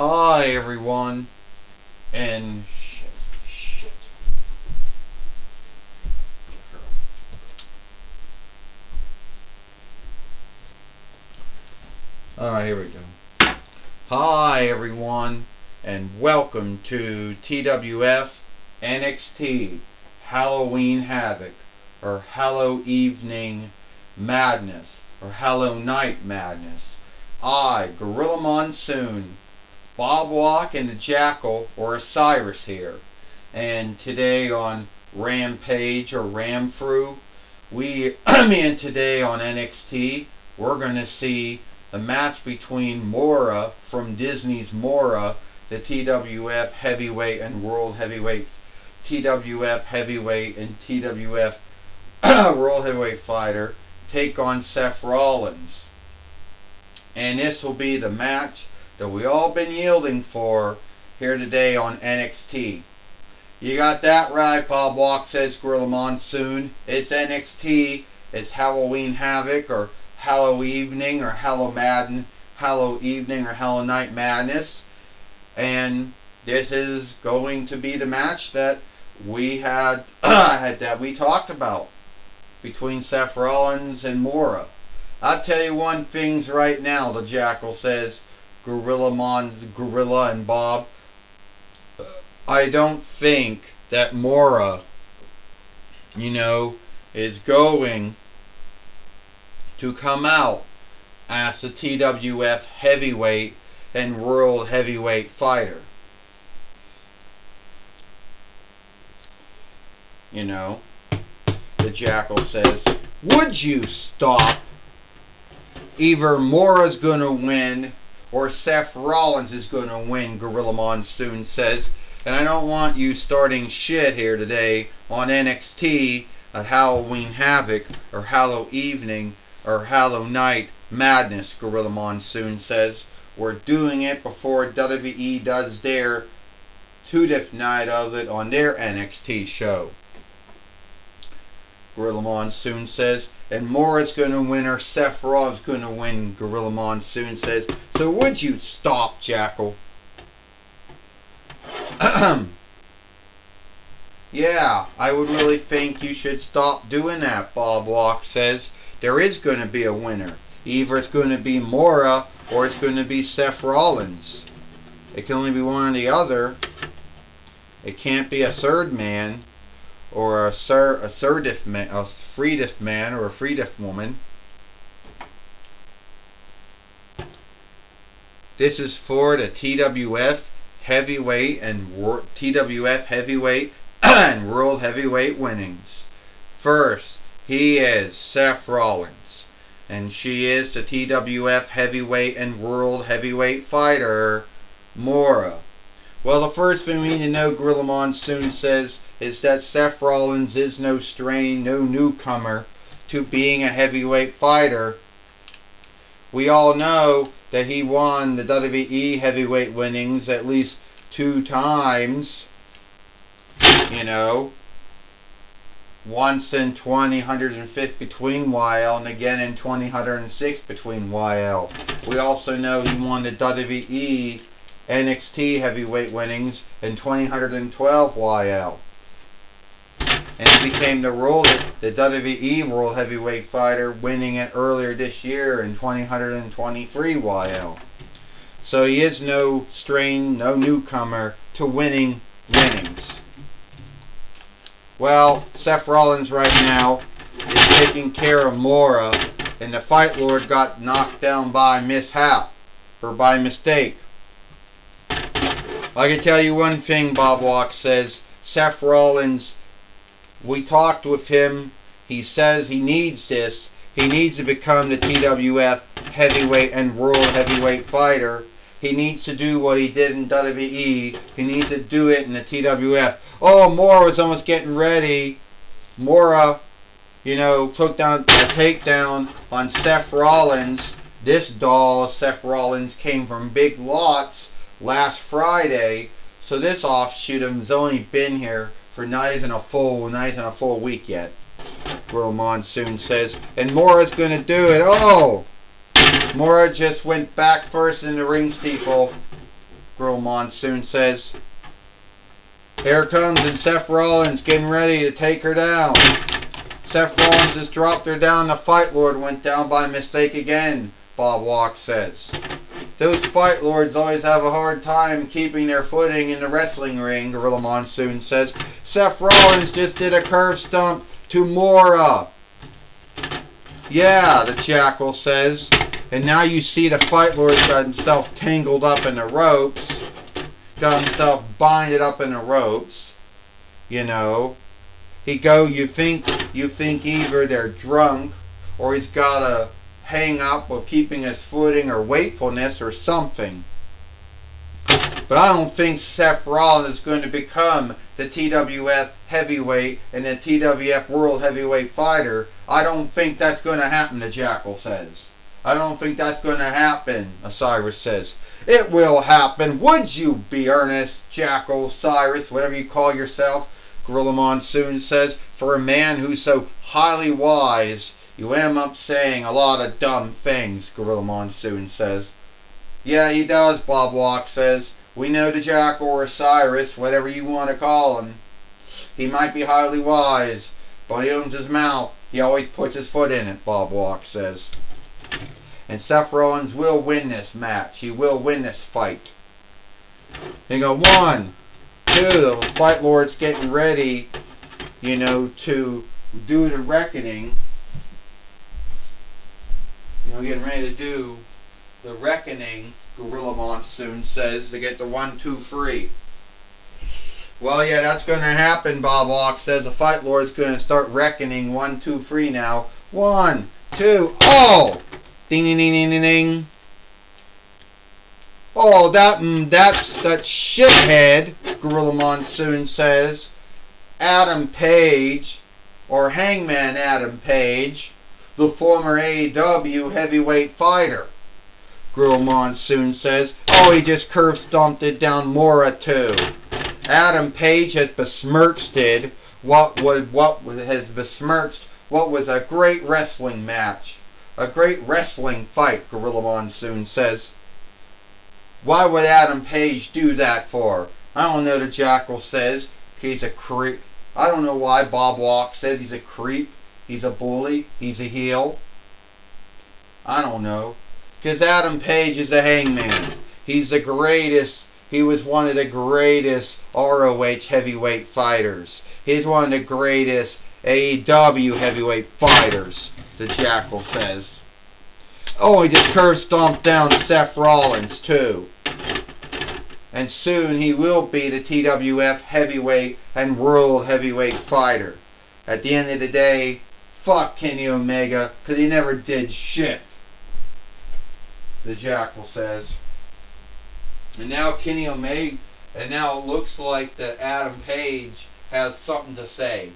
Hi everyone, and shit. Alright, here we go. Hi everyone, and welcome to TWF NXT Halloween Havoc, or Hallow Evening Madness, or Hallow Night Madness. I, Gorilla Monsoon, Bob Walk and the Jackal, or Osiris here. And today on Rampage or Ramfru, and today on NXT, we're going to see the match between Mora from Disney's Mora, the TWF Heavyweight and World Heavyweight, TWF Heavyweight and TWF World Heavyweight Fighter, take on Seth Rollins. And this will be the match that we all been yielding for here today on NXT. You got that right, Bob Walk, says Gorilla Monsoon. It's NXT. It's Halloween Havoc, or Hallow Evening, or Hallow Madden, Hallow Evening, or Hallow Night Madness. And this is going to be the match that we had that we talked about between Seth Rollins and Mora. I'll tell you one thing right now, the Jackal says, Gorilla and Bob. I don't think that Mora, is going to come out as the TWF Heavyweight and World Heavyweight Fighter. The Jackal says, would you stop? Either Mora's going to win or Seth Rollins is going to win, Gorilla Monsoon says. And I don't want you starting shit here today on NXT at Halloween Havoc, or Hallow Evening, or Hallow Night Madness, Gorilla Monsoon says. We're doing it before WWE does their 2nd night of it on their NXT show. Gorilla Monsoon says, and Mora's going to win or Seth Rollins is going to win, Gorilla Monsoon says. So would you stop, Jackal? Yeah, I would really think you should stop doing that, Bob Walk says. There is going to be a winner. Either it's going to be Mora or it's going to be Seth Rollins. It can only be one or the other. It can't be a third man, or a freediff man, or a freediff woman. This is for the TWF Heavyweight and TWF Heavyweight and World Heavyweight winnings. First, he is Seth Rollins, and she is the TWF Heavyweight and World Heavyweight Fighter, Mora. Well, the first thing we need to know, Gorilla Monsoon says, is that Seth Rollins is no newcomer to being a heavyweight fighter. We all know that he won the WWE heavyweight winnings at least 2 times. Once in 105 between YL, and again in 106 between YL. We also know he won the WWE NXT heavyweight winnings in 112 YL. And he became the WWE World Heavyweight Fighter, winning it earlier this year in 123 YL. So he is no newcomer to winning winnings. Well, Seth Rollins right now is taking care of Mora, and the Fight Lord got knocked down by mishap, or by mistake. I can tell you one thing, Bob Walk says. Seth Rollins, we talked with him. He says he needs this. He needs to become the TWF Heavyweight and World Heavyweight Fighter. He needs to do what he did in WWE. He needs to do it in the TWF. Oh, Mora was almost getting ready. Mora, took down a takedown on Seth Rollins. This doll, Seth Rollins, came from Big Lots last Friday. So this offshoot has only been here for not even a full week yet. Gorilla Monsoon says, and Mora's going to do it. Oh! Mora just went back first in the ring steeple. Gorilla Monsoon says. Here comes, and Seth Rollins getting ready to take her down. Seth Rollins has dropped her down. The Fight Lord went down by mistake again, Bob Walk says. Those Fight Lords always have a hard time keeping their footing in the wrestling ring, Gorilla Monsoon says. Seth Rollins just did a curve stomp to Mora. Yeah, the Jackal says. And now you see the Fight Lord got himself tangled up in the ropes. Got himself binded up in the ropes. You know. You think either they're drunk or he's got a hang up of keeping his footing or wakefulness or something. But I don't think Seth Rollins is going to become the TWF heavyweight and the TWF world heavyweight fighter. I don't think that's going to happen, the Jackal says. I don't think that's going to happen, Osiris says. It will happen. Would you be earnest, Jackal, Cyrus, whatever you call yourself? Gorilla Monsoon says. For a man who's so highly wise, you end up saying a lot of dumb things, Gorilla Monsoon says. Yeah, he does, Bob Walk says. We know the Jackal or Cyrus, whatever you want to call him. He might be highly wise, but he owns his mouth. He always puts his foot in it, Bob Walk says. And Seth Rollins will win this match. He will win this fight. They go 1, 2. The Fight Lord's getting ready, to do the reckoning. Getting ready to do the reckoning, Gorilla Monsoon says, to get the 1, 2, 3. Well, yeah, that's going to happen, Bob Walk says. The Fight Lord's going to start reckoning 1, 2, 3 now. 1, 2, oh! Ding, ding, ding, ding, ding, ding. Oh, that shithead, Gorilla Monsoon says. Adam Page, or Hangman Adam Page, the former AEW heavyweight fighter. Gorilla Monsoon says. Oh, he just curve stomped it down Mora too. Adam Page has besmirched what was a great wrestling match. A great wrestling fight, Gorilla Monsoon says. Why would Adam Page do that for? I don't know, the Jackal says. He's a creep. I don't know why Bob Walk says he's a creep. He's a bully. He's a heel. I don't know. Because Adam Page is a hangman. He's the greatest. He was one of the greatest ROH heavyweight fighters. He's one of the greatest AEW heavyweight fighters, the Jackal says. Oh, he just curve stomped down Seth Rollins too. And soon he will be the TWF heavyweight and world heavyweight fighter. At the end of the day, fuck Kenny Omega, because he never did shit, the Jackal says. And now Kenny Omega, and now it looks like that Adam Page has something to say.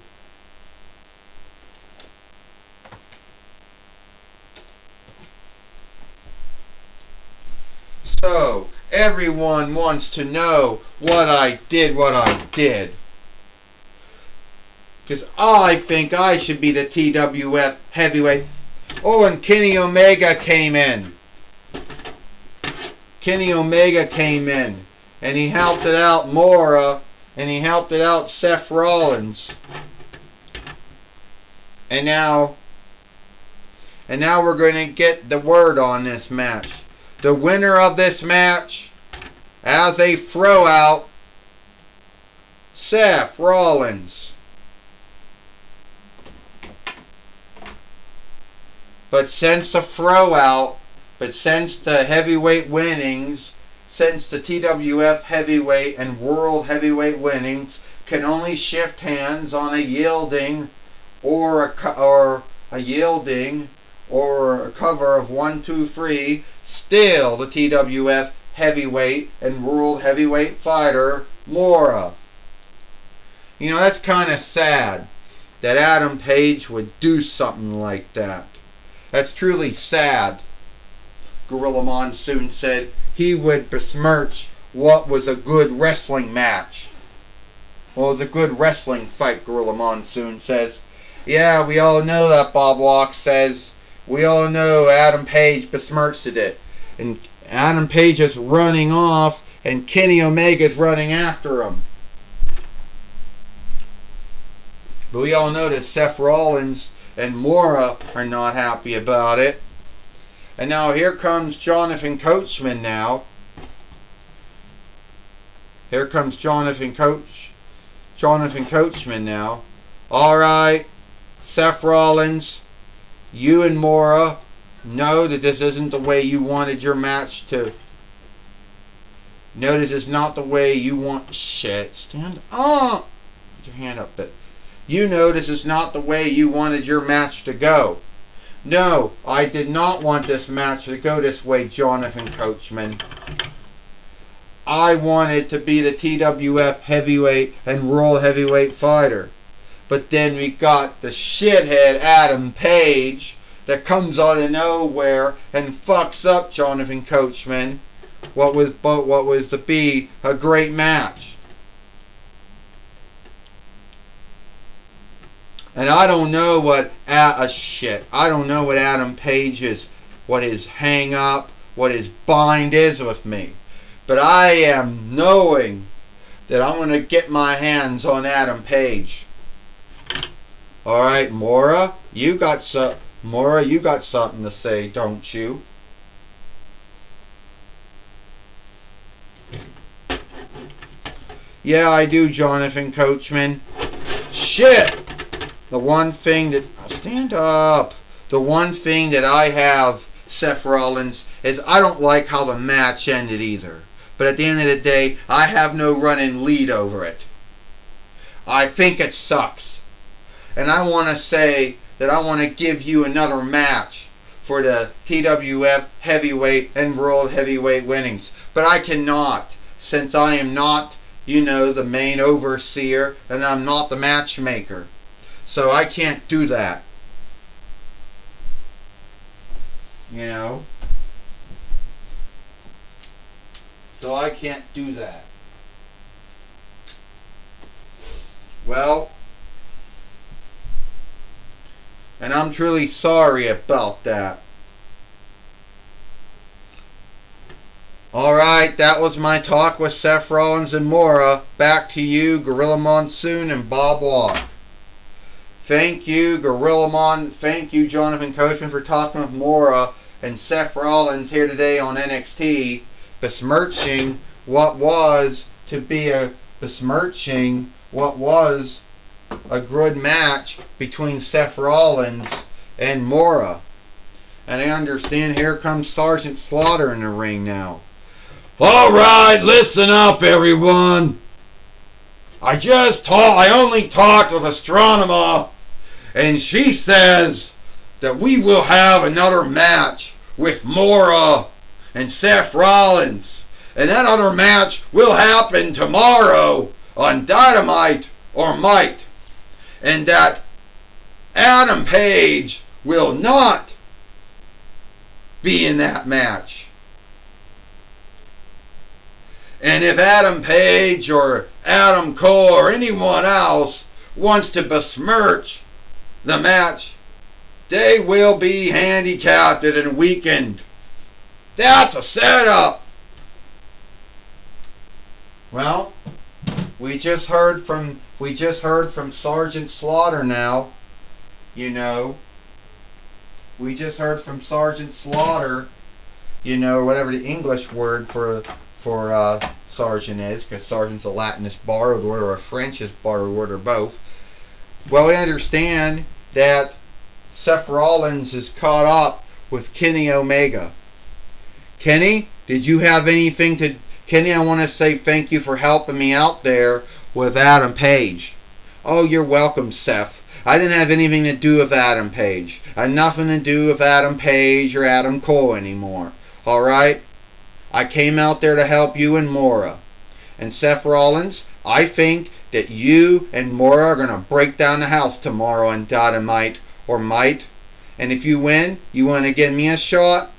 So, everyone wants to know what I did. Because I think I should be the TWF heavyweight. Oh, and Kenny Omega came in. And he helped it out Mora. And he helped it out Seth Rollins. And now we're going to get the word on this match. The winner of this match, as a throw out, Seth Rollins. But since the heavyweight winnings, since the TWF heavyweight and world heavyweight winnings can only shift hands on a yielding or a cover of 1, 2, 3, still the TWF heavyweight and world heavyweight fighter, Mora. That's kind of sad that Adam Page would do something like that. That's truly sad. Gorilla Monsoon said he would besmirch what was a good wrestling match. Well, it was a good wrestling fight, Gorilla Monsoon says. Yeah, we all know that, Bob Walk says. We all know Adam Page besmirched it. And Adam Page is running off. and Kenny Omega's running after him. But we all know that Seth Rollins and Mora are not happy about it. And now here comes Jonathan Coachman now. Here comes Jonathan Coachman now. Alright, Seth Rollins, you and Mora know that this isn't the way you wanted your match to. No, this is not the way you want. Shit, stand up. Put your hand up, but you know this is not the way you wanted your match to go. No, I did not want this match to go this way, Jonathan Coachman. I wanted to be the TWF heavyweight and world heavyweight fighter. But then we got the shithead Adam Page that comes out of nowhere and fucks up Jonathan Coachman. What was to be a great match. And I don't know what I don't know what Adam Page is, what his hang up, what his bind is with me. But I am knowing that I'm going to get my hands on Adam Page. Alright, Mora, you got something to say, don't you? Yeah, I do, Jonathan Coachman. Shit! The one thing that I have, Seth Rollins, is I don't like how the match ended either. But at the end of the day, I have no running lead over it. I think it sucks. And I want to say that I want to give you another match for the TWF heavyweight and world heavyweight winnings. But I cannot, since I am not, the main overseer, and I'm not the matchmaker. So I can't do that. So I can't do that. Well, and I'm truly sorry about that. Alright, that was my talk with Seth Rollins and Mora. Back to you, Gorilla Monsoon and Bob Walk. Thank you, Thank you, Jonathan Coachman, for talking with Mora and Seth Rollins here today on NXT, besmirching what was a good match between Seth Rollins and Mora. And I understand here comes Sergeant Slaughter in the ring now. Alright, listen up, everyone. I only talked with Astronema, and she says that we will have another match with Mora and Seth Rollins. And that other match will happen tomorrow on Dynamite or Might. And that Adam Page will not be in that match. And if Adam Page or Adam Cole or anyone else wants to besmirch the match, they will be handicapped and weakened. That's a setup. Well, we just heard from Sergeant Slaughter now. We just heard from Sergeant Slaughter. Whatever the English word for sergeant is, because sergeant's a Latinist borrowed word or a Frenchist borrowed word or both. Well, we understand that Seth Rollins is caught up with Kenny Omega. Kenny, did you have anything to... Kenny, I want to say thank you for helping me out there with Adam Page. Oh, you're welcome, Seth. I didn't have anything to do with Adam Page. I had nothing to do with Adam Page or Adam Cole anymore. Alright? I came out there to help you and Mora. And Seth Rollins, I think that you and Mora are going to break down the house tomorrow on Dynamite or Might. And if you win, you want to give me a shot?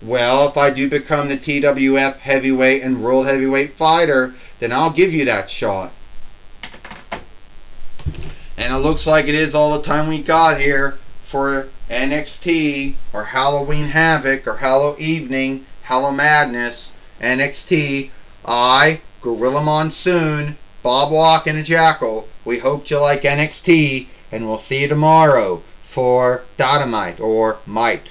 Well, if I do become the TWF heavyweight and world heavyweight fighter, then I'll give you that shot. And it looks like it is all the time we got here for NXT or Halloween Havoc or Hallow Evening, Hallow Madness NXT. Gorilla Monsoon, Bob Walk, and a Jackal. We hope you like NXT, and we'll see you tomorrow for Dynamite or Might.